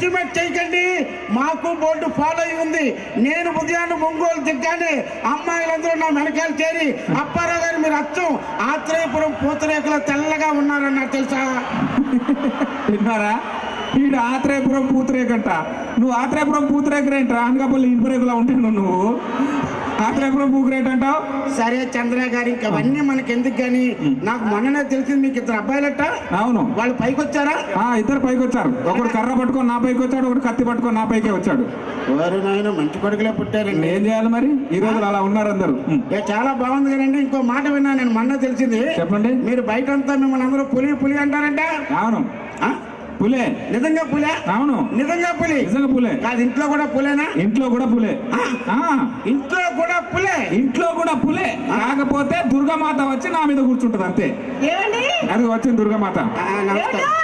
Estimate చేయకండి. మాకు board follow అయి ఉంది. నేను ఉదయాన్నే ఒంగోలు దిగ్గానే అమ్మాయిలందరూ నా వెనకాల చేరి అప్పారావు గారు మీరు అచ్చం ఆత్రేయపురం పూతరేకులో తెల్లగా ఉన్నారన్నారు తెలుసా? విన్నారా? వీడు ఆత్రేయపురం పూతరేకంట. నువ్వు ఆత్రేయపురం పూతరేకరేంట్రా? అనకాపల్లి ఇనుపరేకులా ఉంటాను నువ్వు. ఆత్రేయపురం పూకరేట్ అంటావు. సరే చంద్ర గారు, ఇంకా అవన్నీ మనకి ఎందుకు కానీ నాకు మొన్ననే తెలిసింది మీకు ఇద్దరు అబ్బాయిలట. అవును. వాళ్ళు పైకి వచ్చారా? ఇద్దరు పైకి వచ్చారు. ఒకడు కర్ర పట్టుకొని నా పైకి వచ్చాడు, ఒకటి కత్తి పట్టుకొని నా పైకే వచ్చాడు. వారు నాయన మంచి కొడుకులే పుట్టారండి. ఏం చేయాలి మరి? ఈ రోజులు అలా ఉన్నారు అందరు. చాలా బాగుంది కదండి. ఇంకో మాట విన్నా నేను మొన్న తెలిసింది. చెప్పండి. మీరు బయట అంతా మిమ్మల్ని అందరూ పులి పులి అంటారంట. అవును, పులే. నిజంగా పులే? అవును, నిజంగా పులి. నిజంగా పులే. కాదు, ఇంట్లో కూడా పులేనా? ఇంట్లో కూడా పులే. ఇంట్లో కూడా పులే. ఇంట్లో కూడా పులే. కాకపోతే దుర్గామాత వచ్చి నా మీద కూర్చుంటది అంతే. అది వచ్చింది దుర్గామాత. నమస్కారం.